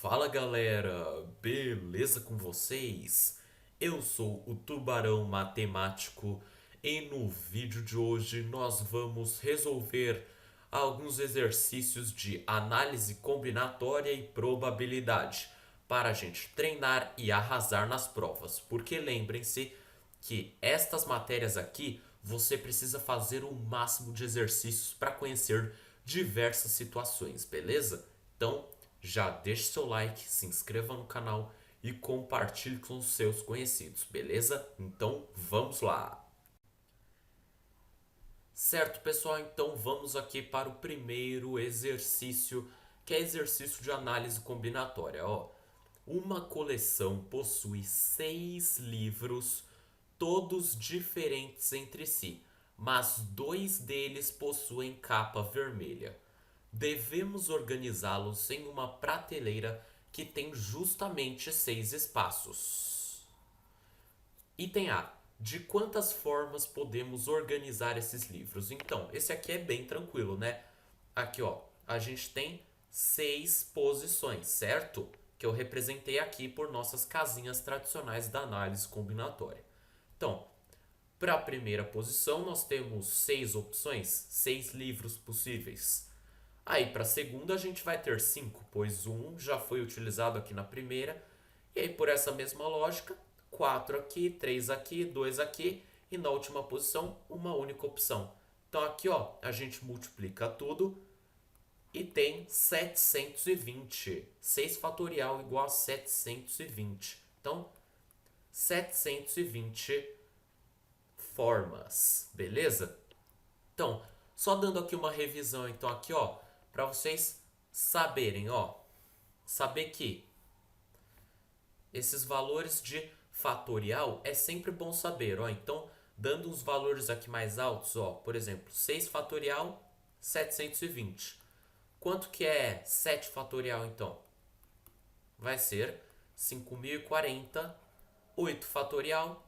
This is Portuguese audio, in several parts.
Fala galera, beleza com vocês? Eu sou o Tubarão Matemático e no vídeo de hoje nós vamos resolver alguns exercícios de análise combinatória e probabilidade para a gente treinar e arrasar nas provas. Porque lembrem-se que estas matérias aqui você precisa fazer o máximo de exercícios para conhecer diversas situações, beleza? Então já deixe seu like, se inscreva no canal e compartilhe com os seus conhecidos, beleza? Então vamos lá! Certo, pessoal, então vamos aqui para o primeiro exercício, que é exercício de análise combinatória. Ó, uma coleção possui 6 livros, todos diferentes entre si, mas dois deles possuem capa vermelha. Devemos organizá-los em uma prateleira que tem justamente 6 espaços. Item A. De quantas formas podemos organizar esses livros? Então, esse aqui é bem tranquilo, né? Aqui, ó, a gente tem 6 posições, certo? Que eu representei aqui por nossas casinhas tradicionais da análise combinatória. Então, para a primeira posição, nós temos 6 opções, 6 livros possíveis. Aí, para a segunda, a gente vai ter 5, pois um já foi utilizado aqui na primeira. E aí, por essa mesma lógica, 4 aqui, 3 aqui, 2 aqui. E na última posição, uma única opção. Então, aqui, ó, a gente multiplica tudo e tem 720. 6 fatorial igual a 720. Então, 720 formas, beleza? Então, só dando aqui uma revisão, então aqui, ó, para vocês saberem, ó, saber que esses valores de fatorial é sempre bom saber, ó. Então, dando uns valores aqui mais altos, ó, por exemplo, 6 fatorial, 720. Quanto que é 7 fatorial, então? Vai ser 5040. 8 fatorial,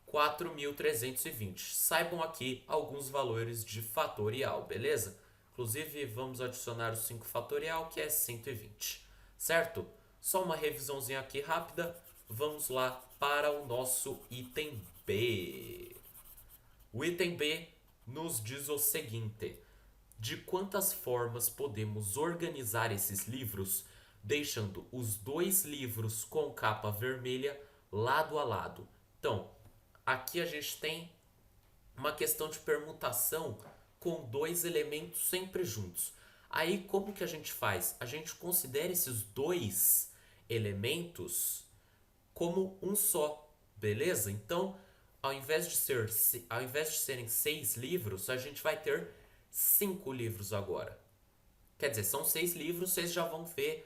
4.320. Saibam aqui alguns valores de fatorial, beleza? Inclusive, vamos adicionar o 5 fatorial, que é 120, certo? Só uma revisãozinha aqui rápida. Vamos lá para o nosso item B. O item B nos diz o seguinte: de quantas formas podemos organizar esses livros, deixando os dois livros com capa vermelha lado a lado? Então, aqui a gente tem uma questão de permutação com dois elementos sempre juntos. Aí como que a gente faz? A gente considera esses dois elementos como um só, beleza? Então, ao invés de serem 6 livros, a gente vai ter 5 livros agora. Quer dizer, são 6 livros, vocês já vão ver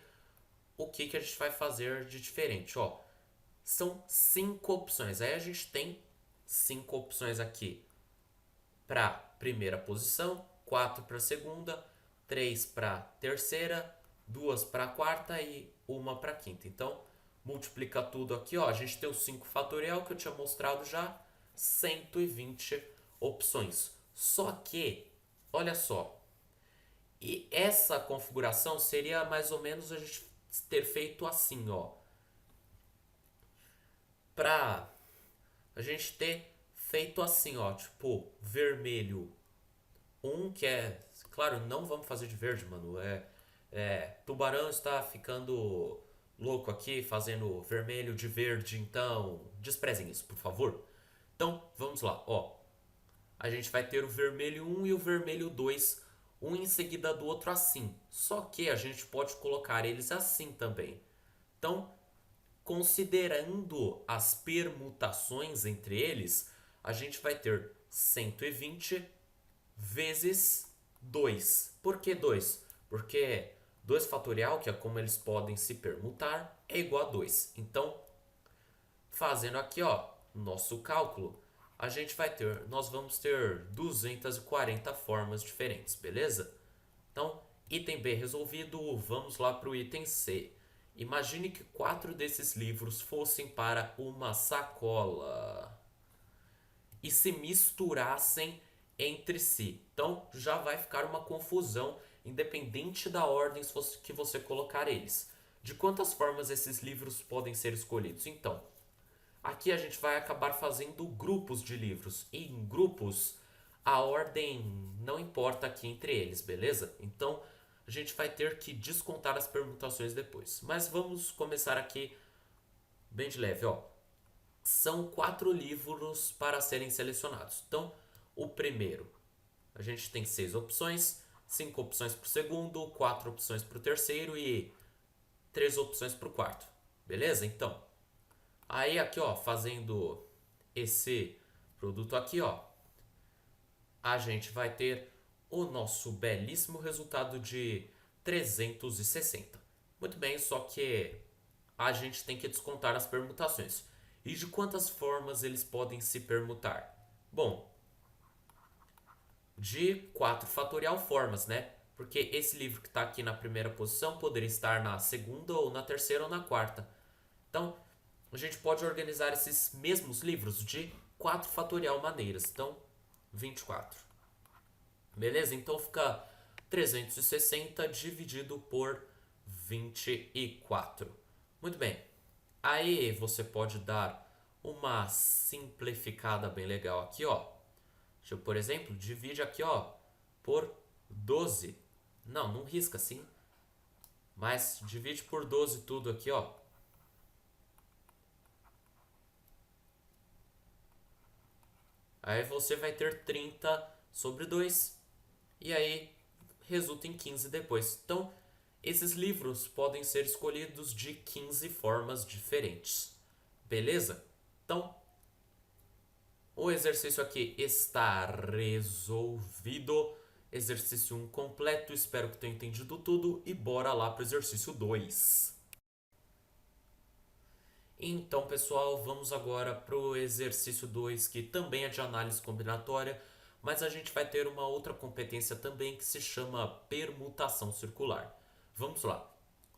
o que a gente vai fazer de diferente, ó. São 5 opções. Aí a gente tem 5 opções aqui para primeira posição, 4 para segunda, 3 para terceira, 2 para quarta e uma para quinta. Então, multiplica tudo aqui, ó. A gente tem o 5 fatorial que eu tinha mostrado já, 120 opções. Só que, olha só, e essa configuração seria mais ou menos a gente ter feito assim, ó. Pra a gente ter feito assim, ó, tipo, vermelho um que é, claro, não vamos fazer de verde, mano. Tubarão está ficando louco aqui fazendo vermelho de verde, então desprezem isso, por favor. Então, vamos lá, ó. A gente vai ter o vermelho um e o vermelho 2, um em seguida do outro assim. Só que a gente pode colocar eles assim também. Então, considerando as permutações entre eles, a gente vai ter 120 vezes 2. Por que 2? Porque 2 fatorial, que é como eles podem se permutar, é igual a 2. Então, fazendo aqui, ó, nosso cálculo, nós vamos ter 240 formas diferentes, beleza? Então, item B resolvido, vamos lá para o item C. Imagine que 4 desses livros fossem para uma sacola e se misturassem entre si. Então já vai ficar uma confusão independente da ordem que você colocar eles. De quantas formas esses livros podem ser escolhidos? Então, aqui a gente vai acabar fazendo grupos de livros. E em grupos, a ordem não importa aqui entre eles, beleza? Então, a gente vai ter que descontar as permutações depois. Mas vamos começar aqui bem de leve, ó. São 4 livros para serem selecionados. Então, o primeiro, a gente tem 6 opções, 5 opções para o segundo, 4 opções para o terceiro e 3 opções para o quarto. Beleza? Então, aí aqui, ó, fazendo esse produto aqui, ó, a gente vai ter o nosso belíssimo resultado de 360. Muito bem, só que a gente tem que descontar as permutações. E de quantas formas eles podem se permutar? Bom, de 4 fatorial formas, né? Porque esse livro que está aqui na primeira posição poderia estar na segunda, ou na terceira, ou na quarta. Então, a gente pode organizar esses mesmos livros de 4 fatorial maneiras. Então, 24. Beleza? Então fica 360 dividido por 24. Muito bem. Aí você pode dar uma simplificada bem legal aqui, ó. Deixa eu, por exemplo, divide aqui, ó, por 12. Não risca assim. Mas divide por 12 tudo aqui, ó. Aí você vai ter 30 sobre 2. E aí resulta em 15 depois. Então, esses livros podem ser escolhidos de 15 formas diferentes. Beleza? Então, o exercício aqui está resolvido. Exercício 1 completo. Espero que tenha entendido tudo. E bora lá para o exercício 2. Então, pessoal, vamos agora para o exercício 2, que também é de análise combinatória, mas a gente vai ter uma outra competência também que se chama permutação circular. Vamos lá.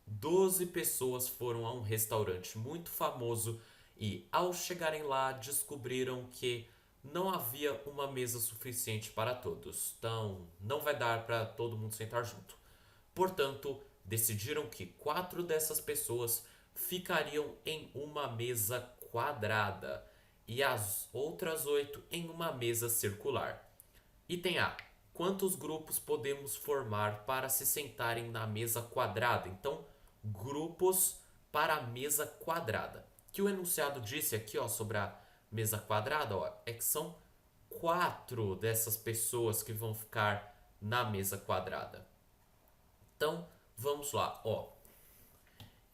12 pessoas foram a um restaurante muito famoso e, ao chegarem lá, descobriram que não havia uma mesa suficiente para todos. Então, não vai dar para todo mundo sentar junto. Portanto, decidiram que 4 dessas pessoas ficariam em uma mesa quadrada e as outras 8 em uma mesa circular. Item A. Quantos grupos podemos formar para se sentarem na mesa quadrada? Então, grupos para a mesa quadrada. Que o enunciado disse aqui, ó, sobre a mesa quadrada, ó, é que são 4 dessas pessoas que vão ficar na mesa quadrada. Então, vamos lá, ó.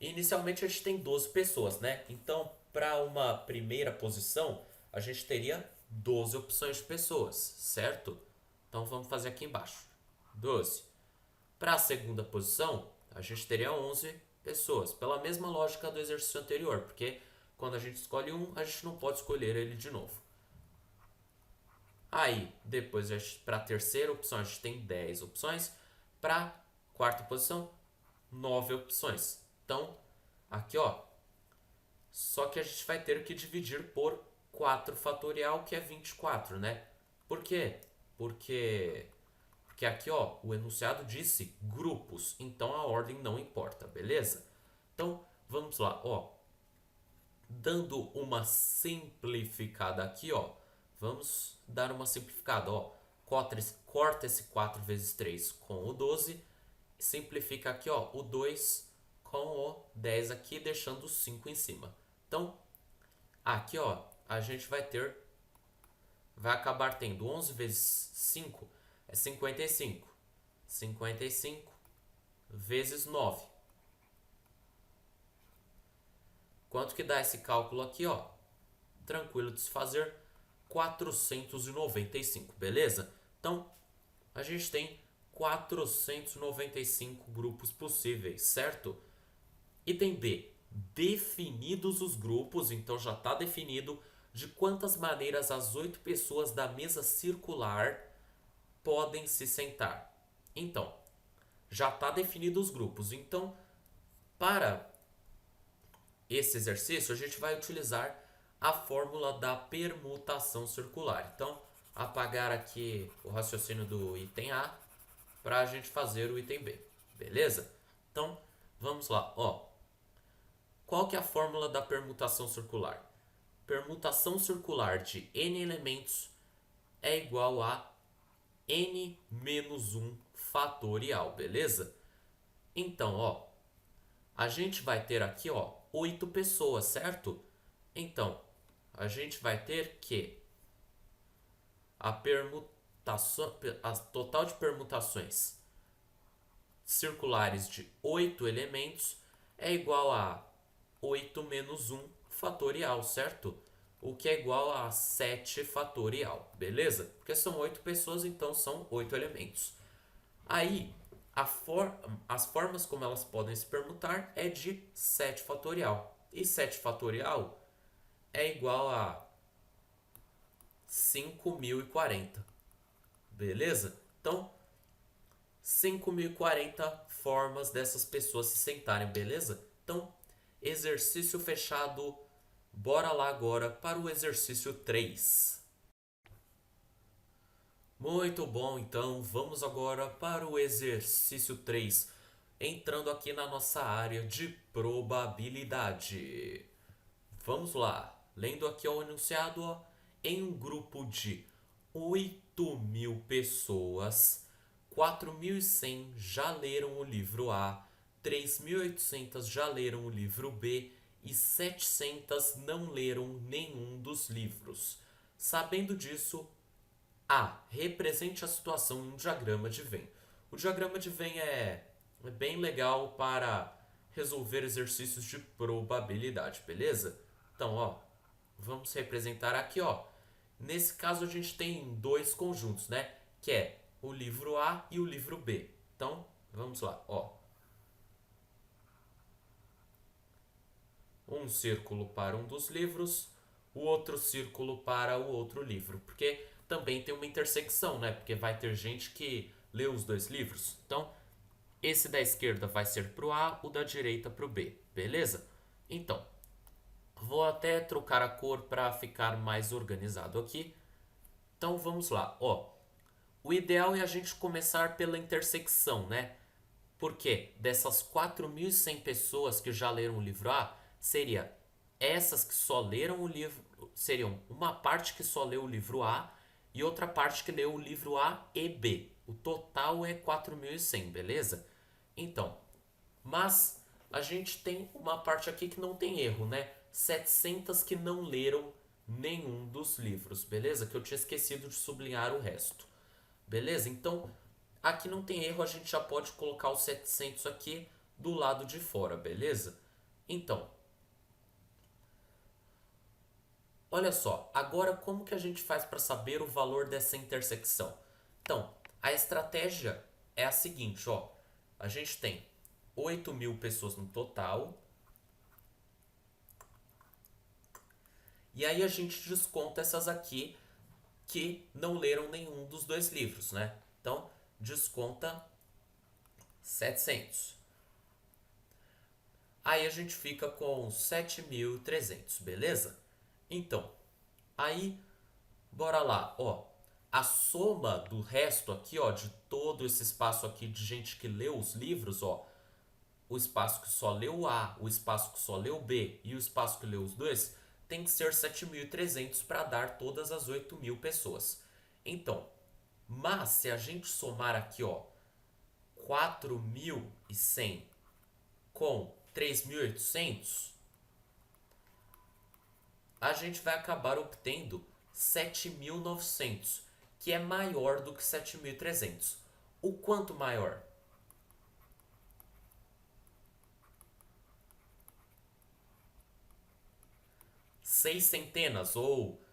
Inicialmente a gente tem 12 pessoas, né? Então, para uma primeira posição, a gente teria 12 opções de pessoas, certo? Então, vamos fazer aqui embaixo. 12. Para a segunda posição, a gente teria 11 pessoas, pela mesma lógica do exercício anterior, porque quando a gente escolhe um, a gente não pode escolher ele de novo. Aí, depois, para a terceira opção, a gente tem 10 opções. Para a quarta posição, 9 opções. Então, aqui, ó, só que a gente vai ter que dividir por 4 fatorial, que é 24, né? Por quê? Porque aqui, ó, o enunciado disse grupos, então a ordem não importa, beleza? Então, vamos lá, ó. Dando uma simplificada aqui, ó. Vamos dar uma simplificada, ó. Corta esse 4 vezes 3 com o 12. Simplifica aqui, ó, o 2 com o 10 aqui, deixando o 5 em cima. Então, aqui, ó, a gente vai acabar tendo 11 vezes 5 é 55. 55 vezes 9. Quanto que dá esse cálculo aqui, ó? Tranquilo de se fazer, 495, beleza? Então, a gente tem 495 grupos possíveis, certo? Item B. Definidos os grupos, então já está definido de quantas maneiras as 8 pessoas da mesa circular podem se sentar. Então, já está definido os grupos. Então, para esse exercício, a gente vai utilizar a fórmula da permutação circular. Então, apagar aqui o raciocínio do item A. para a gente fazer o item B, beleza? Então, vamos lá, ó. Qual que é a fórmula da permutação circular? Permutação circular de n elementos é igual a n menos 1 fatorial, beleza? Então, ó, a gente vai ter aqui, ó, 8 pessoas, certo? Então, a gente vai ter que a total de permutações circulares de 8 elementos é igual a 8 menos 1 fatorial, certo? O que é igual a 7 fatorial, beleza? Porque são 8 pessoas, então são 8 elementos. Aí, as formas como elas podem se permutar é de 7 fatorial. E 7 fatorial é igual a 5.040, beleza? Então, 5.040 formas dessas pessoas se sentarem, beleza? Então, exercício fechado. Bora lá agora para o exercício 3. Muito bom, então vamos agora para o exercício 3, entrando aqui na nossa área de probabilidade. Vamos lá, lendo aqui o enunciado, ó, em um grupo de 8.000 pessoas, 4.100 já leram o livro A, 3.800 já leram o livro B e 700 não leram nenhum dos livros. Sabendo disso, A. Represente a situação em um diagrama de Venn. O diagrama de Venn é bem legal para resolver exercícios de probabilidade, beleza? Então, ó, vamos representar aqui, ó. Nesse caso a gente tem dois conjuntos, né? Que é o livro A e o livro B. Então, vamos lá, ó. Um círculo para um dos livros, o outro círculo para o outro livro. Porque também tem uma intersecção, né? Porque vai ter gente que lê os dois livros. Então, esse da esquerda vai ser para o A, o da direita para o B, beleza? Então, vou até trocar a cor para ficar mais organizado aqui. Então, vamos lá, ó. O ideal é a gente começar pela intersecção, né? Porque dessas 4.100 pessoas que já leram o livro A, seria essas que só leram o livro, seriam uma parte que só leu o livro A e outra parte que leu o livro A e B. O total é 4.100, beleza? Então, mas a gente tem uma parte aqui que não tem erro, né? 700 que não leram nenhum dos livros, beleza? Que eu tinha esquecido de sublinhar o resto. Beleza? Então, aqui não tem erro, a gente já pode colocar os 700 aqui do lado de fora, beleza? Então, olha só, agora como que a gente faz para saber o valor dessa intersecção? Então, a estratégia é a seguinte, ó. A gente tem 8.000 pessoas no total. E aí a gente desconta essas aqui que não leram nenhum dos dois livros, né? Então, desconta 700. Aí a gente fica com 7.300, beleza? Então, aí, bora lá, ó. A soma do resto aqui, ó, de todo esse espaço aqui de gente que leu os livros, ó. O espaço que só leu o A, o espaço que só leu o B e o espaço que leu os dois, tem que ser 7.300 para dar todas as 8.000 pessoas. Então, mas se a gente somar aqui, ó, 4.100 com 3.800, a gente vai acabar obtendo 7.900, que é maior do que 7.300. O quanto maior? Seis centenas ou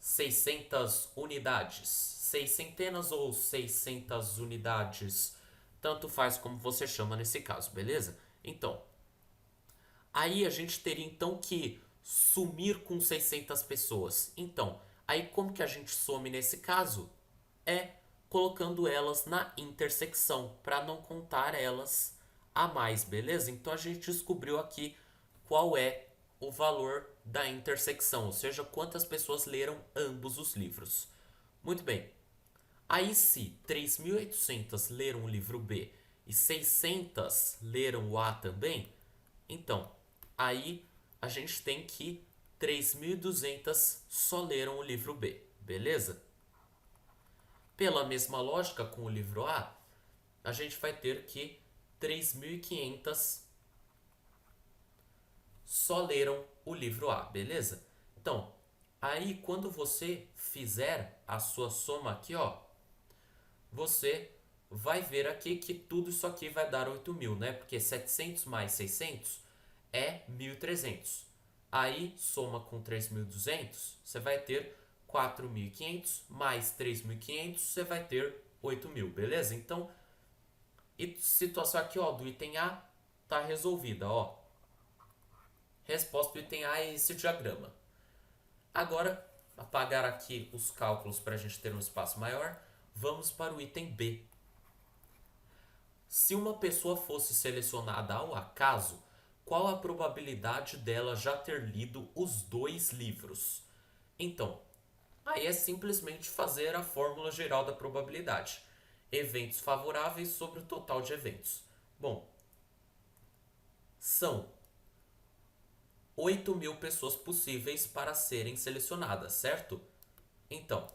600 unidades. Seis centenas ou 600 unidades. Tanto faz como você chama nesse caso, beleza? Então, aí a gente teria então que sumir com 600 pessoas. Então, aí como que a gente some nesse caso? É colocando elas na intersecção, para não contar elas a mais, beleza? Então a gente descobriu aqui qual é o valor da intersecção, ou seja, quantas pessoas leram ambos os livros. Muito bem. Aí se 3.800 leram o livro B e 600 leram o A também, então aí a gente tem que 3.200 só leram o livro B, beleza? Pela mesma lógica com o livro a gente vai ter que 3.500 só leram o livro A, beleza? Então, aí quando você fizer a sua soma aqui, ó, você vai ver aqui que tudo isso aqui vai dar 8.000, né? Porque 700 mais 600 é 1.300. Aí, soma com 3.200, você vai ter 4.500 mais 3.500, você vai ter 8.000, beleza? Então, e situação aqui, ó, do item A tá resolvida, ó. Resposta do item A é esse diagrama. Agora, apagar aqui os cálculos para a gente ter um espaço maior, vamos para o item B. Se uma pessoa fosse selecionada ao acaso, qual a probabilidade dela já ter lido os 2 livros? Então, aí é simplesmente fazer a fórmula geral da probabilidade. Eventos favoráveis sobre o total de eventos. Bom, são 8.000 pessoas possíveis para serem selecionadas, certo? Então,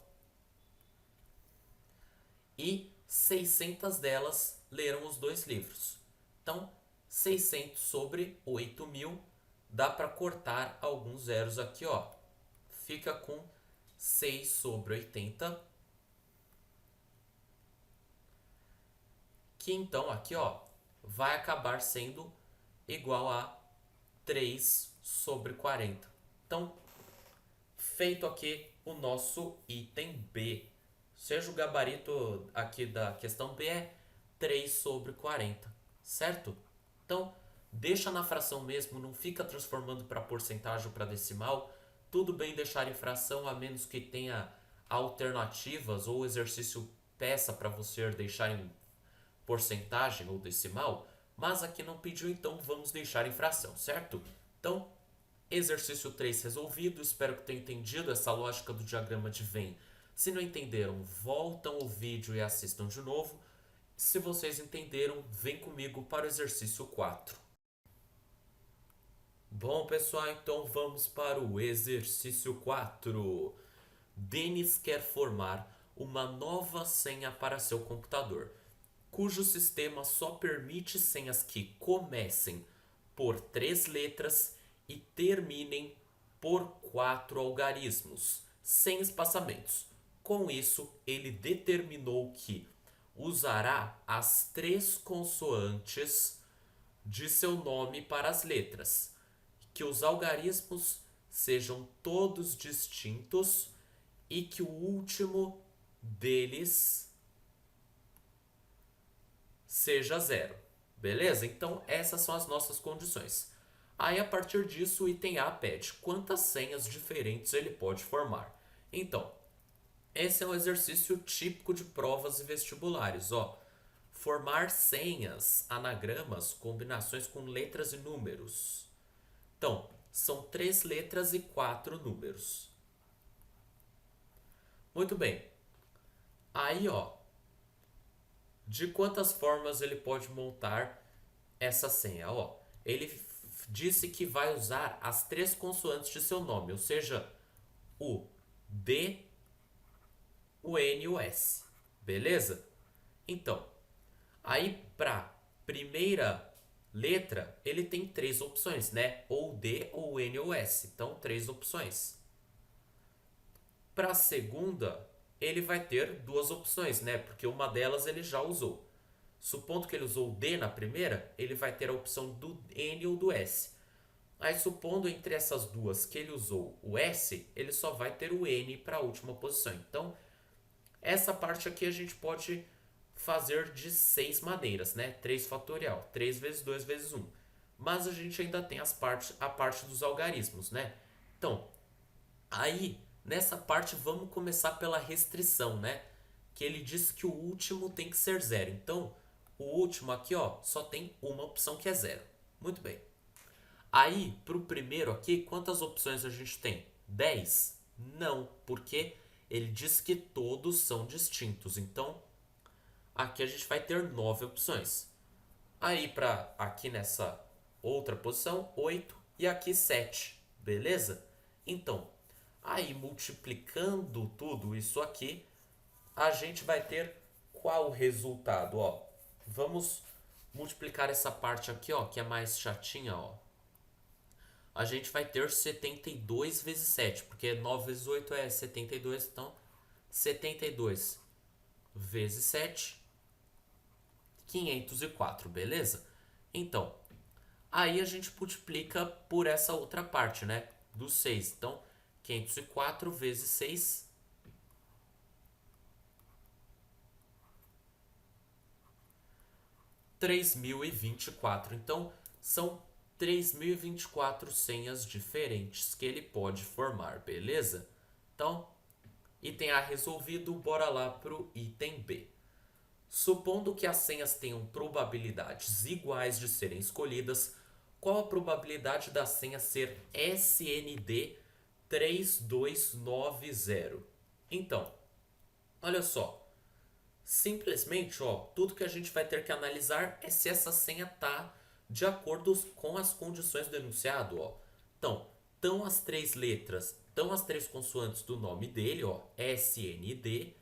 e 600 delas leram os 2 livros. Então, 600 sobre 8.000 dá para cortar alguns zeros aqui, ó. Fica com 6 sobre 80, que então aqui, ó, vai acabar sendo igual a 3 sobre 40. Então, feito aqui o nosso item B. Seja o gabarito aqui da questão B é 3 sobre 40, certo? Então, deixa na fração mesmo, não fica transformando para porcentagem ou para decimal. Tudo bem deixar em fração, a menos que tenha alternativas ou o exercício peça para você deixar em porcentagem ou decimal, mas aqui não pediu, então vamos deixar em fração, certo? Então, exercício 3 resolvido, espero que tenham entendido essa lógica do diagrama de Venn. Se não entenderam, voltam o vídeo e assistam de novo. Se vocês entenderam, vem comigo para o exercício 4. Bom, pessoal, então vamos para o exercício 4. Denis quer formar uma nova senha para seu computador, cujo sistema só permite senhas que comecem por 3 letras e terminem por 4 algarismos, sem espaçamentos. Com isso, ele determinou que usará as 3 consoantes de seu nome para as letras, que os algarismos sejam todos distintos e que o último deles seja 0. Beleza? Então, essas são as nossas condições. Aí, a partir disso, o item A pede quantas senhas diferentes ele pode formar. Então, esse é um exercício típico de provas e vestibulares, ó. Formar senhas, anagramas, combinações com letras e números. Então, são 3 letras e 4 números. Muito bem. Aí, ó, de quantas formas ele pode montar essa senha? Ó, ele disse que vai usar as 3 consoantes de seu nome, ou seja, o D, o N e o S. Beleza? Então, aí para primeira letra, ele tem 3 opções, né? Ou D, ou N ou S. Então, 3 opções. Para a segunda, ele vai ter 2 opções, né? Porque uma delas ele já usou. Supondo que ele usou o D na primeira, ele vai ter a opção do N ou do S. Aí, supondo entre essas duas que ele usou o S, ele só vai ter o N para a última posição. Então, essa parte aqui a gente pode fazer de 6 maneiras, né? 3 fatorial, 3 vezes 2 vezes 1. Mas a gente ainda tem a parte dos algarismos, né? Então, aí, nessa parte, vamos começar pela restrição, né? Que ele diz que o último tem que ser 0. Então, o último aqui, ó, só tem uma opção que é 0. Muito bem. Aí, para o primeiro aqui, quantas opções a gente tem? 10? Não, porque ele diz que todos são distintos. Então, aqui a gente vai ter 9 opções. Aí, para aqui nessa outra posição, 8 e aqui 7, beleza? Então, aí multiplicando tudo isso aqui, a gente vai ter qual resultado? Ó, vamos multiplicar essa parte aqui, ó, que é mais chatinha, ó. A gente vai ter 72 vezes 7, porque 9 vezes 8 é 72, então 72 vezes 7, 504, beleza? Então, aí a gente multiplica por essa outra parte, né? Do 6. Então, 504 vezes 6, 3024. Então, são 3024 senhas diferentes que ele pode formar, beleza? Então, item A resolvido, bora lá pro item B. Supondo que as senhas tenham probabilidades iguais de serem escolhidas, qual a probabilidade da senha ser SND 3290? Então, olha só. Simplesmente, ó, tudo que a gente vai ter que analisar é se essa senha tá de acordo com as condições do enunciado, ó. Então, estão as três letras, estão as três consoantes do nome dele, ó, SND,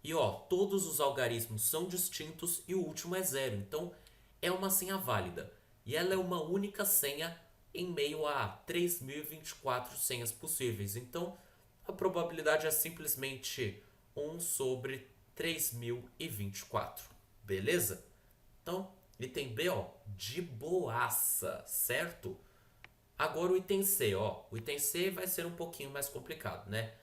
e ó, todos os algarismos são distintos e o último é zero. Então, é uma senha válida. E ela é uma única senha em meio a 3024 senhas possíveis. Então, a probabilidade é simplesmente 1 sobre 3024. Beleza? Então, item B, ó, de boaça, certo? Agora o item C, ó. O item C vai ser um pouquinho mais complicado, né?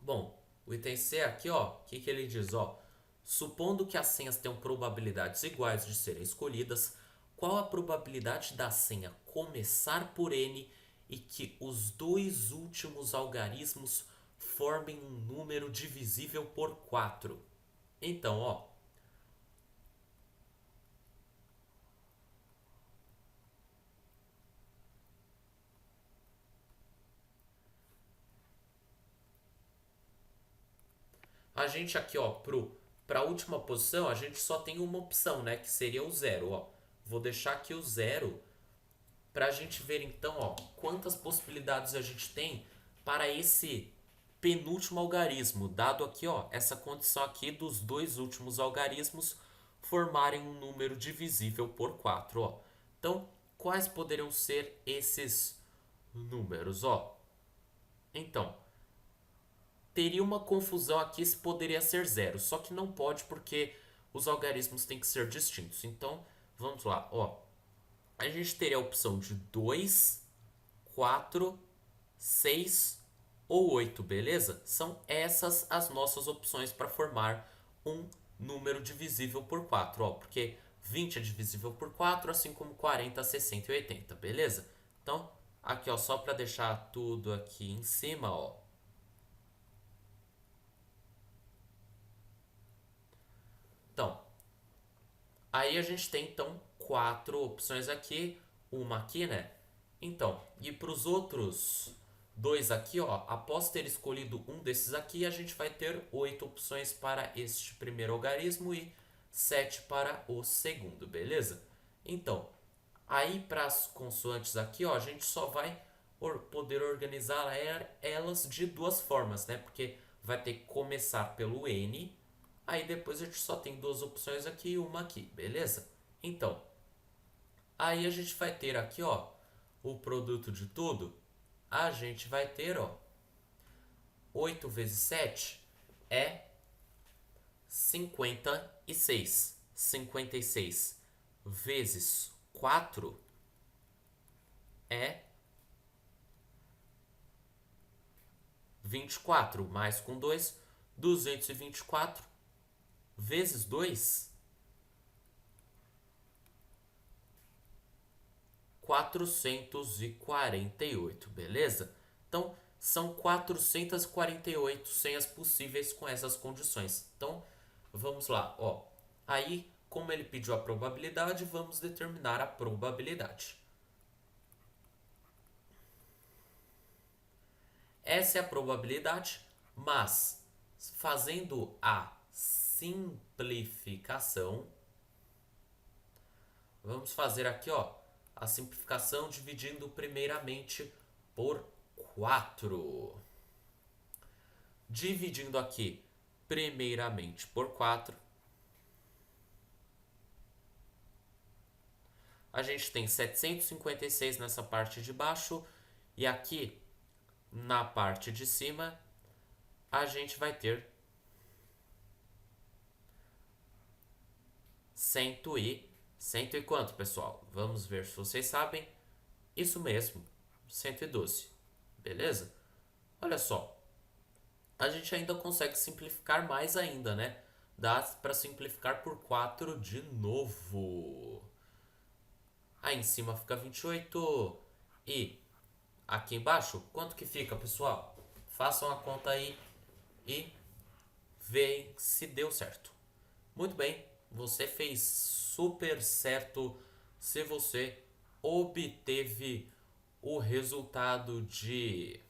Bom, o item C aqui, ó, o que ele diz, ó? Supondo que as senhas tenham probabilidades iguais de serem escolhidas, qual a probabilidade da senha começar por N e que os dois últimos algarismos formem um número divisível por 4? Então, ó, a gente aqui, ó, para a última posição, a gente só tem uma opção, né, que seria o zero, ó. Vou deixar aqui o zero para a gente ver então, ó, quantas possibilidades a gente tem para esse penúltimo algarismo, dado aqui, ó, essa condição aqui dos dois últimos algarismos formarem um número divisível por 4, ó. Então, quais poderiam ser esses números, ó? Então, teria uma confusão aqui se poderia ser zero, só que não pode porque os algarismos têm que ser distintos. Então, vamos lá, ó. A gente teria a opção de 2, 4, 6 ou 8, beleza? São essas as nossas opções para formar um número divisível por 4, ó, porque 20 é divisível por 4, assim como 40, 60 e 80, beleza? Então, aqui, ó, só para deixar tudo aqui em cima, ó. Então, aí a gente tem então quatro opções aqui, uma aqui, né? Então, e para os outros dois aqui, ó, após ter escolhido um desses aqui, a gente vai ter 8 opções para este primeiro algarismo e 7 para o segundo, beleza? Então, aí para as consoantes aqui, ó, a gente só vai poder organizar elas de duas formas, né? Porque vai ter que começar pelo N, aí depois a gente só tem duas opções aqui e uma aqui, beleza? Então, aí a gente vai ter aqui, ó, o produto de tudo. A gente vai ter, ó, 8 vezes 7 é 56. 56 vezes 4 é 24, mais com 2, 224 vezes 2, 448, beleza? Então, são 448 senhas possíveis com essas condições. Então, vamos lá, ó. Aí, como ele pediu a probabilidade, vamos determinar a probabilidade. Essa é a probabilidade Mas, fazendo a simplificação, vamos fazer aqui, ó, a simplificação dividindo primeiramente por 4. Dividindo aqui primeiramente por 4, a gente tem 756 nessa parte de baixo e aqui na parte de cima a gente vai ter 100 e quanto, pessoal? Vamos ver se vocês sabem. Isso mesmo, 112. Beleza? Olha só, a gente ainda consegue simplificar mais ainda, né? Dá para simplificar por 4 de novo. Aí em cima fica 28. E aqui embaixo, quanto que fica, pessoal? Façam a conta aí e veem se deu certo. Muito bem, você fez super certo se você obteve o resultado de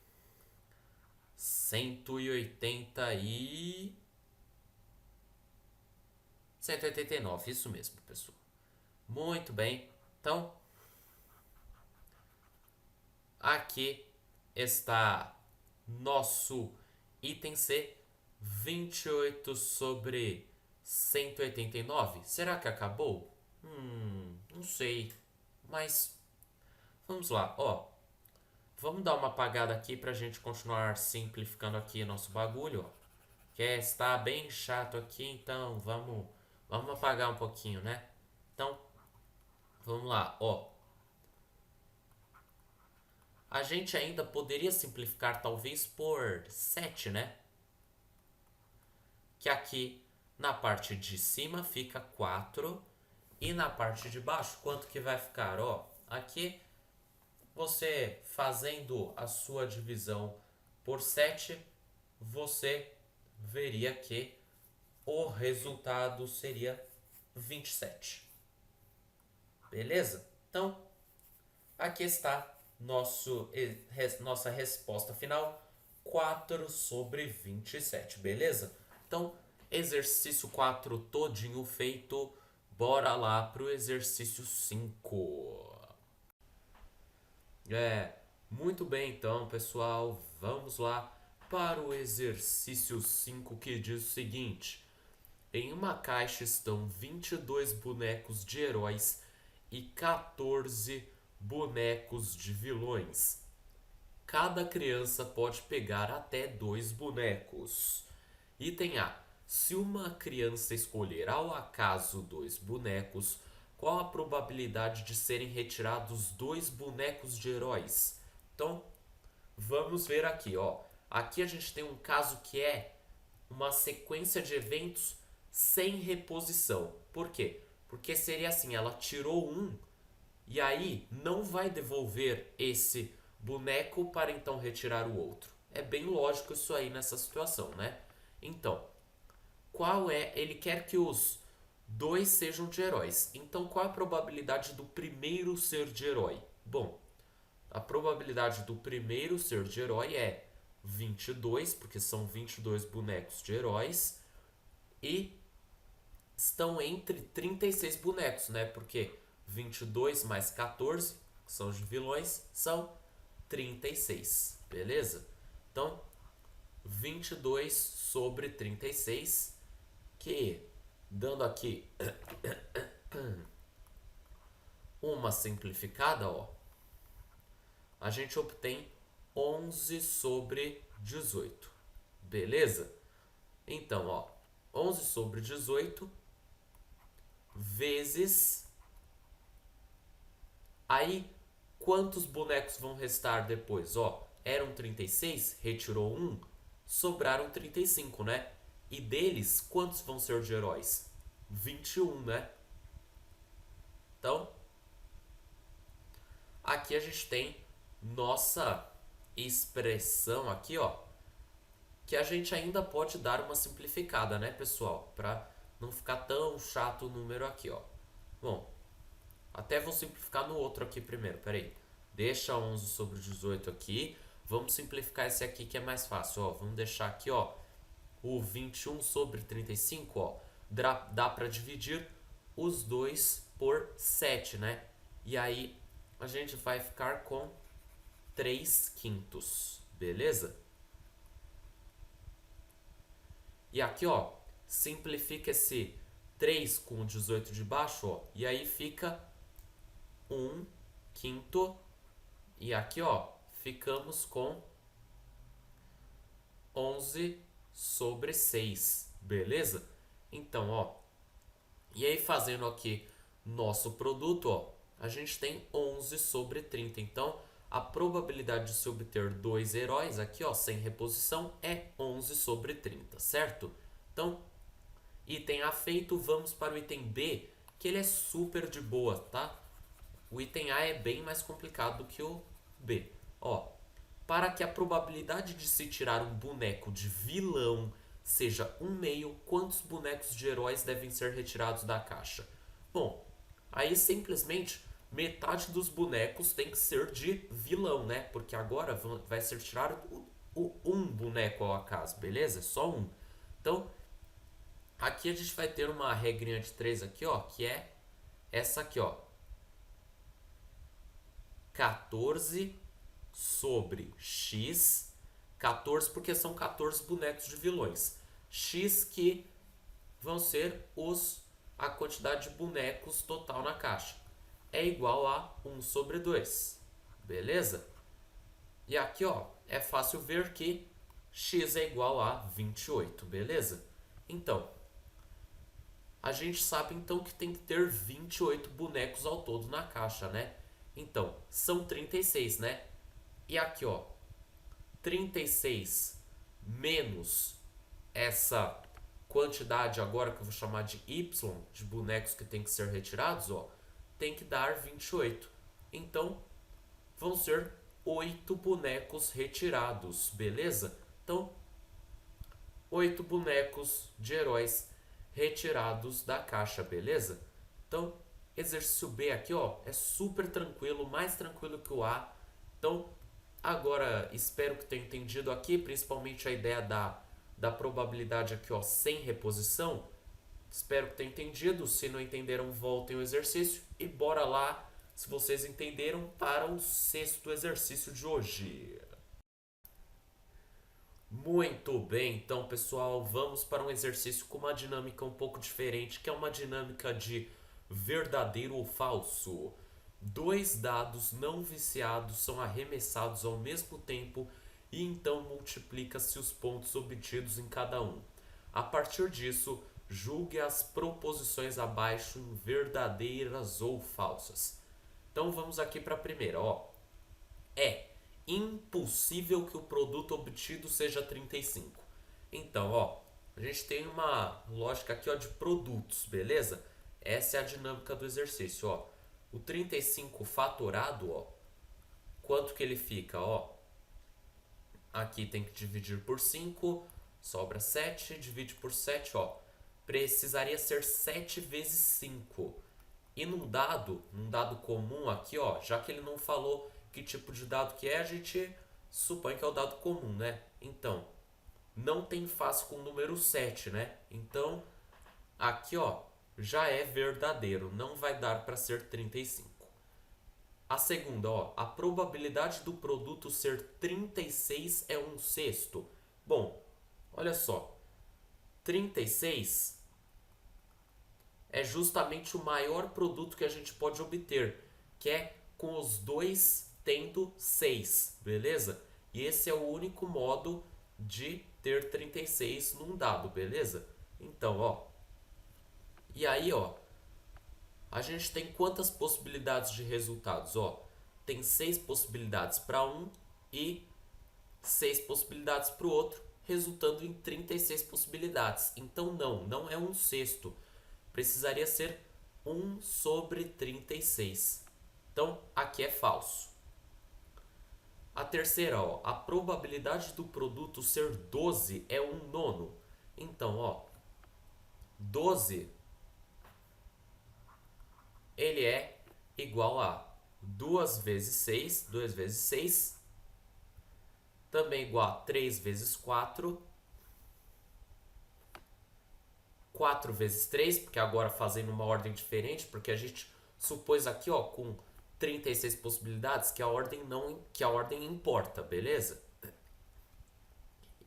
189, isso mesmo, pessoal. Muito bem. Então, aqui está nosso item C, 28 sobre 189. Será que acabou? Não sei. Mas vamos lá, ó. Vamos dar uma apagada aqui pra gente continuar simplificando aqui nosso bagulho, ó. Que está bem chato aqui, então vamos apagar um pouquinho, né? Então, vamos lá, ó. A gente ainda poderia simplificar talvez por 7, né? Que aqui na parte de cima fica 4 e na parte de baixo quanto que vai ficar? Ó, aqui você fazendo a sua divisão por 7, você veria que o resultado seria 27. Beleza? Então, aqui está nossa resposta final, 4 sobre 27, beleza? Então, exercício 4 todinho feito, bora lá pro exercício 5. Muito bem então, pessoal, vamos lá para o exercício 5 que diz o seguinte: em uma caixa estão 22 bonecos de heróis e 14 bonecos de vilões. Cada criança pode pegar até 2 bonecos. Item A. Se uma criança escolher ao acaso 2 bonecos, qual a probabilidade de serem retirados 2 bonecos de heróis? Então, vamos ver aqui, ó. Aqui a gente tem um caso que é uma sequência de eventos sem reposição. Por quê? Porque seria assim, ela tirou um e aí não vai devolver esse boneco para então retirar o outro. É bem lógico isso aí nessa situação, né? Então, qual é? Ele quer que os 2 sejam de heróis. Então, qual é a probabilidade do primeiro ser de herói? Bom, a probabilidade do primeiro ser de herói é 22, porque são 22 bonecos de heróis. E estão entre 36 bonecos, né? Porque 22 mais 14, que são os vilões, são 36, beleza? Então, 22 sobre 36, que, dando aqui uma simplificada, ó, a gente obtém 11 sobre 18, beleza? Então, ó, 11 sobre 18 vezes... Aí, quantos bonecos vão restar depois? Ó, eram 36, retirou 1, sobraram 35, né? E deles, quantos vão ser de heróis? 21, né? Então, aqui a gente tem nossa expressão aqui, ó, que a gente ainda pode dar uma simplificada, né, pessoal? Para não ficar tão chato o número aqui, ó. Bom, até vou simplificar no outro aqui primeiro, peraí. Deixa 11 sobre 18 aqui. Vamos simplificar esse aqui que é mais fácil, ó. Vamos deixar aqui, ó, o 21 sobre 35, ó. Dá para dividir os dois por 7, né? E aí a gente vai ficar com 3/5, beleza? E aqui, ó, simplifica esse 3 com o 18 de baixo, ó. E aí fica 1/5. E aqui, ó, ficamos com 11 sobre 6, beleza? Então, ó, e aí fazendo aqui nosso produto, ó, a gente tem 11 sobre 30. Então, a probabilidade de se obter dois heróis aqui, ó, sem reposição, é 11 sobre 30, certo? Então, item A feito, vamos para o item B, que ele é super de boa, tá? O item A é bem mais complicado do que o B. Ó, para que a probabilidade de se tirar um boneco de vilão seja 1/2, quantos bonecos de heróis devem ser retirados da caixa? Bom, aí simplesmente metade dos bonecos tem que ser de vilão, né? Porque agora vai ser tirado um boneco ao acaso, beleza? Só um. Então, aqui a gente vai ter uma regrinha de 3 aqui, ó, que é essa aqui, ó. 14 sobre x, 14 porque são 14 bonecos de vilões, x que vão ser a quantidade de bonecos total na caixa, é igual a 1 sobre 2, beleza? E aqui, ó, é fácil ver que x é igual a 28, beleza? Então, a gente sabe então que tem que ter 28 bonecos ao todo na caixa, né? Então, são 36, né? E aqui, ó, 36 menos essa quantidade agora que eu vou chamar de y, de bonecos que tem que ser retirados, ó, tem que dar 28. Então, vão ser 8 bonecos retirados, beleza? Então, 8 bonecos de heróis retirados da caixa, beleza? Então, exercício B aqui, ó, é super tranquilo, mais tranquilo que o A. Então, agora espero que tenha entendido aqui, principalmente a ideia da probabilidade aqui, ó, sem reposição. Espero que tenha entendido. Se não entenderam, voltem o exercício e bora lá, se vocês entenderam, para o 6º exercício de hoje. Muito bem, então pessoal, vamos para um exercício com uma dinâmica um pouco diferente, que é uma dinâmica de verdadeiro ou falso. Dois dados não viciados são arremessados ao mesmo tempo e então multiplica-se os pontos obtidos em cada um. A partir disso, julgue as proposições abaixo em verdadeiras ou falsas. Então vamos aqui para a primeira, ó. É impossível que o produto obtido seja 35. Então, ó, a gente tem uma lógica aqui, ó, de produtos, beleza? Essa é a dinâmica do exercício, ó. O 35 fatorado, ó, quanto que ele fica, ó? Aqui tem que dividir por 5, sobra 7, divide por 7, ó. Precisaria ser 7 vezes 5. E num dado comum aqui, ó, já que ele não falou que tipo de dado que é, a gente supõe que é o dado comum, né? Então, não tem face com o número 7, né? Então, aqui, ó, já é verdadeiro, não vai dar para ser 35. A segunda, ó, a probabilidade do produto ser 36 é 1/6. Bom, olha só, 36 é justamente o maior produto que a gente pode obter, que é com os dois tendo 6, beleza? E esse é o único modo de ter 36 num dado, beleza? Então, ó, e aí, ó, a gente tem quantas possibilidades de resultados? Ó, tem 6 possibilidades para um e 6 possibilidades para o outro, resultando em 36 possibilidades. Então, não é 1/6. Precisaria ser 1 sobre 36. Então, aqui é falso. A terceira, ó, a probabilidade do produto ser 12 é 1/9. Então, ó, 12 ele é igual a 2 vezes 6, 2 vezes 6, também igual a 3 vezes 4. 4 vezes 3, porque agora fazendo uma ordem diferente, porque a gente supôs aqui, ó, com 36 possibilidades, que a ordem importa, beleza?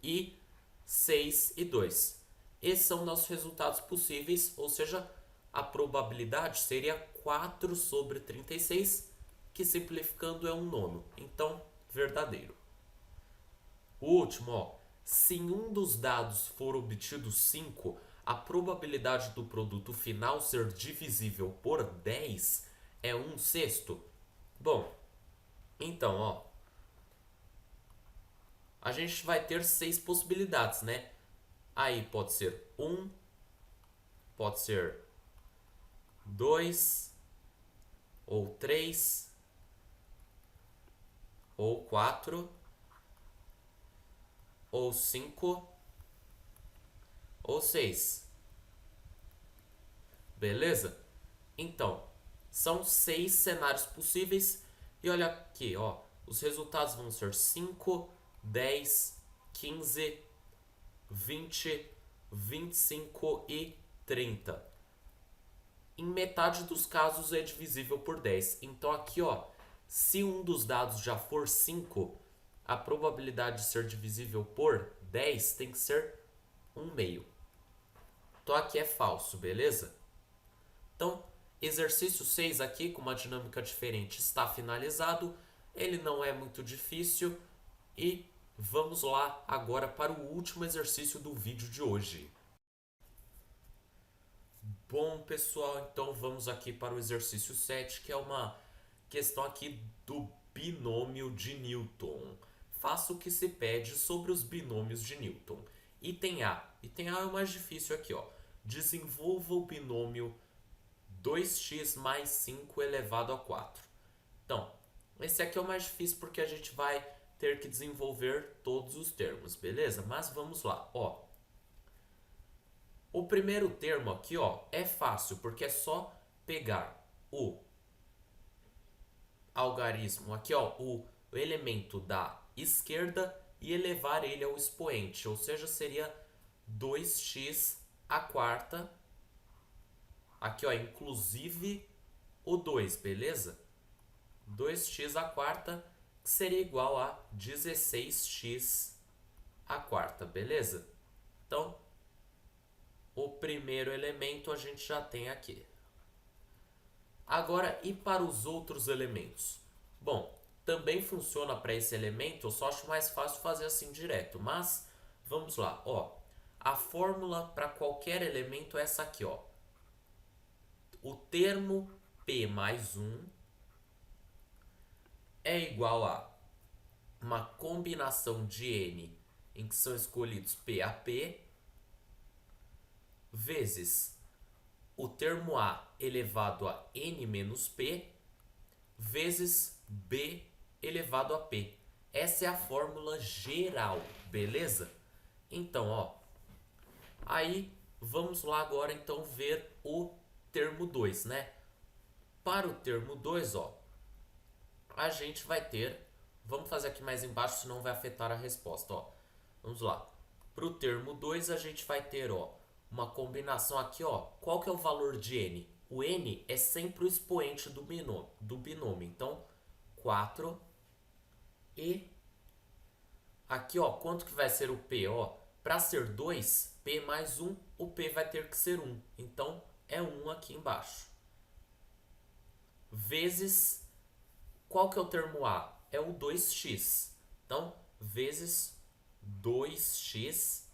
E 6 e 2. Esses são nossos resultados possíveis, ou seja, a probabilidade seria 4 sobre 36, que simplificando é um nono. Então, verdadeiro. O último, ó, se em um dos dados for obtido 5, a probabilidade do produto final ser divisível por 10 é 1/6. Bom, então, ó, a gente vai ter 6 possibilidades, né? Aí pode ser 1, pode ser 2, ou 3, ou 4, ou 5, ou 6. Beleza? Então, são 6 cenários possíveis. E olha aqui, ó, os resultados vão ser 5, 10, 15, 20, 25 e 30. Em metade dos casos é divisível por 10. Então aqui, ó, se um dos dados já for 5, a probabilidade de ser divisível por 10 tem que ser 1/2. Então aqui é falso, beleza? Então, exercício 6 aqui, com uma dinâmica diferente, está finalizado. Ele não é muito difícil. E vamos lá agora para o último exercício do vídeo de hoje. Bom, pessoal, então vamos aqui para o exercício 7, que é uma questão aqui do binômio de Newton. Faça o que se pede sobre os binômios de Newton. Item A. Item A é o mais difícil aqui, ó. Desenvolva o binômio 2x mais 5 elevado a 4. Então, esse aqui é o mais difícil porque a gente vai ter que desenvolver todos os termos, beleza? Mas vamos lá, ó. O primeiro termo aqui, ó, é fácil porque é só pegar o algarismo aqui, ó, o elemento da esquerda e elevar ele ao expoente, ou seja, seria 2x à quarta. Aqui, ó, inclusive o 2, beleza? 2x à quarta, que seria igual a 16x à quarta, beleza? Então, o primeiro elemento a gente já tem aqui. Agora, e para os outros elementos? Bom, também funciona para esse elemento, eu só acho mais fácil fazer assim direto, mas vamos lá, ó. A fórmula para qualquer elemento é essa aqui, ó. O termo P mais 1 é igual a uma combinação de N em que são escolhidos P a P vezes o termo A elevado a N menos P vezes B elevado a P. Essa é a fórmula geral, beleza? Então, ó, aí vamos lá agora então ver o termo 2, né? Para o termo 2, ó, a gente vai ter, vamos fazer aqui mais embaixo, senão vai afetar a resposta, ó. Vamos lá. Para o termo 2, a gente vai ter, ó, uma combinação aqui, ó. Qual que é o valor de N? O N é sempre o expoente do binômio. Então, 4 e aqui, ó, quanto que vai ser o P, ó? Para ser 2, P mais 1, o P vai ter que ser 1. Então, é 1 aqui embaixo. Vezes, qual que é o termo A? É o 2x. Então, vezes 2x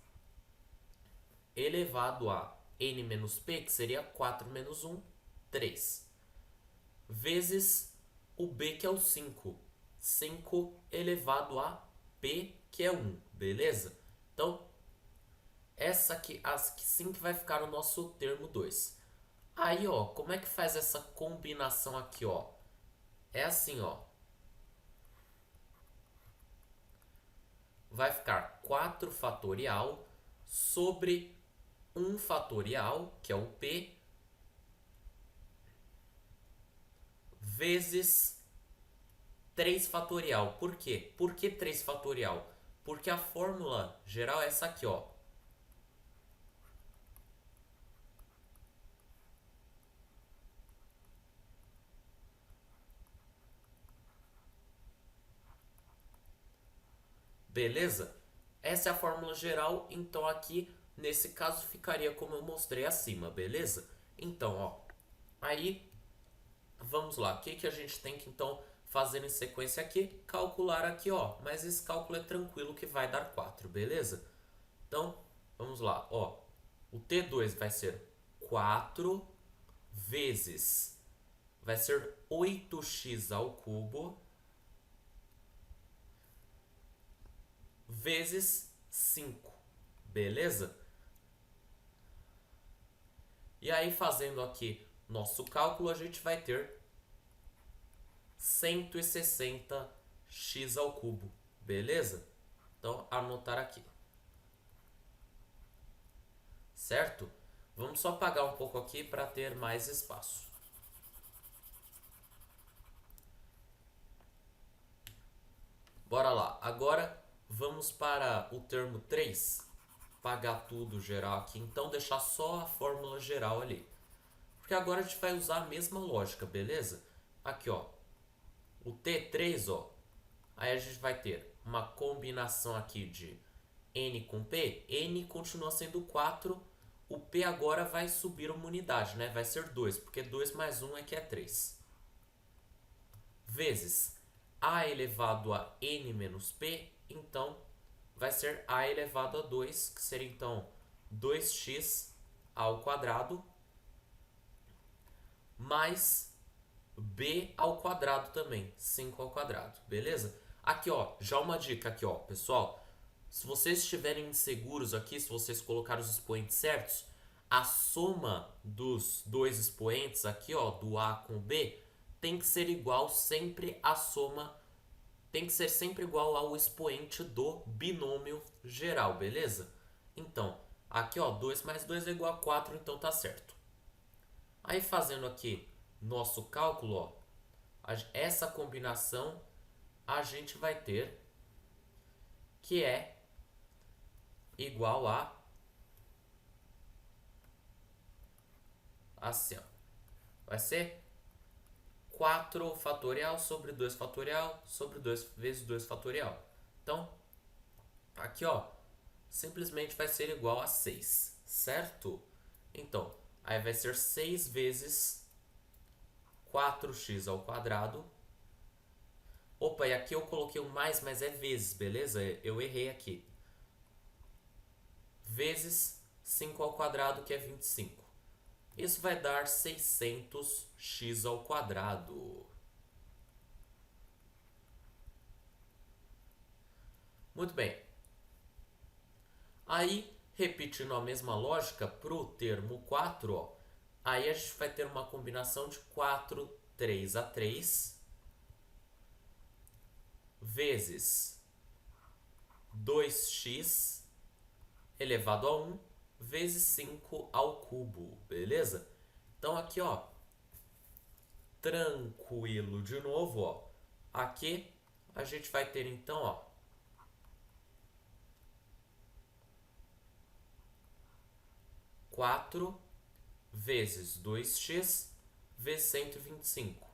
elevado a N menos P, que seria 4 menos 1, 3. Vezes o B, que é o 5. 5 elevado a P, que é 1, beleza? Então, essa aqui, as que sim que vai ficar o nosso termo 2. Aí, ó, como é que faz essa combinação aqui, ó? É assim, ó. Vai ficar 4 fatorial sobre 1 fatorial, que é o P, vezes 3 fatorial. Por quê? Por que 3 fatorial? Porque a fórmula geral é essa aqui, ó. Beleza? Essa é a fórmula geral, então aqui, nesse caso, ficaria como eu mostrei acima, beleza? Então, ó, aí, vamos lá. O que que a gente tem que, então, fazer em sequência aqui? Calcular aqui, ó. Mas esse cálculo é tranquilo que vai dar 4, beleza? Então, vamos lá, ó. O T2 vai ser 4 vezes, vai ser 8x ao cubo, vezes 5, beleza? E aí, fazendo aqui nosso cálculo, a gente vai ter 160x ao cubo, beleza? Então, anotar aqui. Certo? Vamos só apagar um pouco aqui para ter mais espaço. Bora lá. Agora, vamos para o termo 3. Pagar tudo geral aqui, então deixar só a fórmula geral ali. Porque agora a gente vai usar a mesma lógica, beleza? Aqui, ó. O T3, ó. Aí a gente vai ter uma combinação aqui de N com P. N continua sendo 4. O P agora vai subir uma unidade, né? Vai ser 2, porque 2 mais 1 é que é 3. Vezes A elevado a N menos P. Então, vai ser A elevado a 2, que seria então 2x ao quadrado, mais B ao quadrado também, 5 ao quadrado, beleza? Aqui, ó, já uma dica aqui, ó, pessoal. Se vocês estiverem inseguros aqui, se vocês colocarem os expoentes certos, a soma dos dois expoentes aqui, ó, do A com o B, tem que ser igual sempre à soma, tem que ser sempre igual ao expoente do binômio geral, beleza? Então, aqui, ó, 2 mais 2 é igual a 4, então tá certo. Aí, fazendo aqui nosso cálculo, ó, essa combinação a gente vai ter que é igual a assim, ó. Vai ser 4 fatorial sobre 2 fatorial sobre 2 vezes 2 fatorial. Então, aqui, ó, simplesmente vai ser igual a 6, certo? Então, aí vai ser 6 vezes 4x ao quadrado. Opa, e aqui eu coloquei um mais, mas é vezes, beleza? Eu errei aqui. Vezes 5 ao quadrado, que é 25. Isso vai dar 600x ao quadrado. Muito bem. Aí, repetindo a mesma lógica para o termo 4, ó, aí a gente vai ter uma combinação de 4, 3 a 3, vezes 2x elevado a 1, vezes 5 ao cubo, beleza? Então aqui, ó, tranquilo de novo, ó. Aqui a gente vai ter então, ó, 4 vezes 2x vezes 125.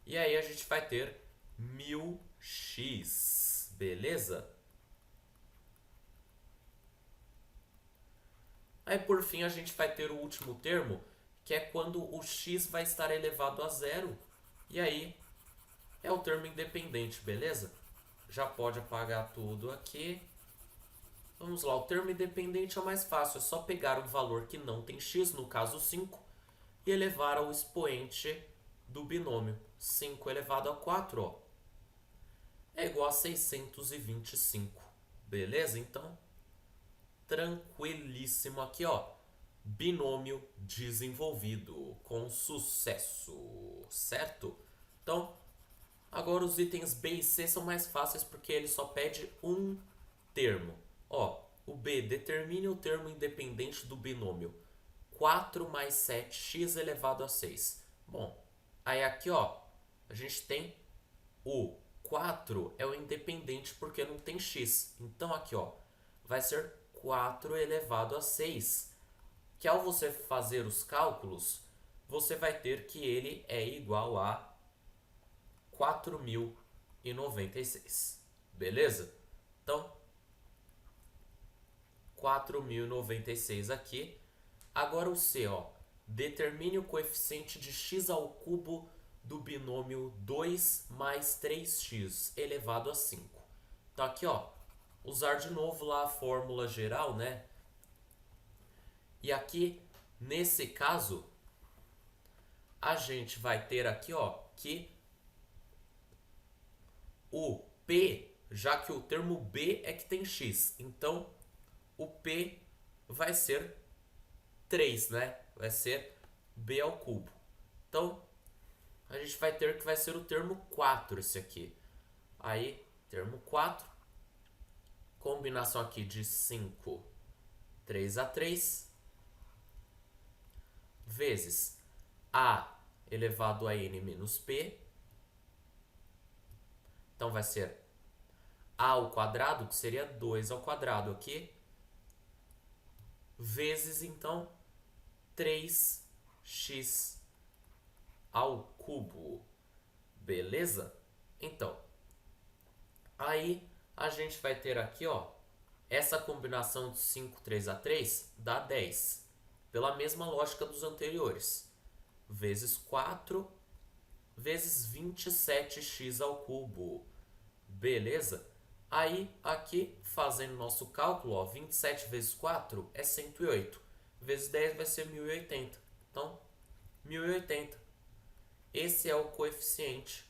E aí a gente vai ter 1000x, beleza? Aí por fim a gente vai ter o último termo, que é quando o x vai estar elevado a zero. E aí é o termo independente, beleza? Já pode apagar tudo aqui. Vamos lá, o termo independente é o mais fácil, é só pegar um valor que não tem x, no caso 5, e elevar ao expoente do binômio. 5 elevado a 4, ó, é igual a 625, beleza? Então, tranquilíssimo aqui, ó, binômio desenvolvido com sucesso, certo? Então, agora os itens B e C são mais fáceis porque ele só pede um termo. Ó, o B, determine o termo independente do binômio 4 mais 7x elevado a 6. Bom, aí aqui, ó, a gente tem O 4 é o independente porque não tem x. Então aqui, ó, vai ser 4 elevado a 6. Que ao você fazer os cálculos, você vai ter que ele é igual a 4.096. Beleza? Então, 4.096 aqui. Agora o C, ó. Determine o coeficiente de x ao cubo do binômio 2 mais 3x elevado a 5. Então aqui, ó, usar de novo lá a fórmula geral, né? E aqui, nesse caso, a gente vai ter aqui, ó, que o P, já que o termo B é que tem x, então o P vai ser 3, né? Vai ser B ao cubo. Então, a gente vai ter que vai ser o termo 4 esse aqui. Aí, termo 4, combinação aqui de 5, 3 a 3, vezes A elevado a N menos P. Então, vai ser A ao quadrado, que seria 2 ao quadrado aqui, vezes, então, 3x ao cubo. Beleza? Então, aí a gente vai ter aqui, ó, essa combinação de 5, 3 a 3 dá 10. Pela mesma lógica dos anteriores. Vezes 4 vezes 27x ao cubo. Beleza? Aí, aqui, fazendo nosso cálculo, ó, 27 vezes 4 é 108. Vezes 10 vai ser 1080. Então, 1080. Esse é o coeficiente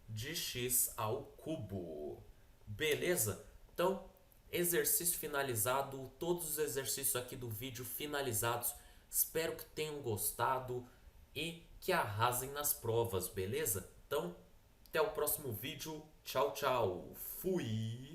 de x ao cubo. Beleza? Então, exercício finalizado. Todos os exercícios aqui do vídeo finalizados. Espero que tenham gostado e que arrasem nas provas, beleza? Então, até o próximo vídeo. Tchau, tchau. Fui!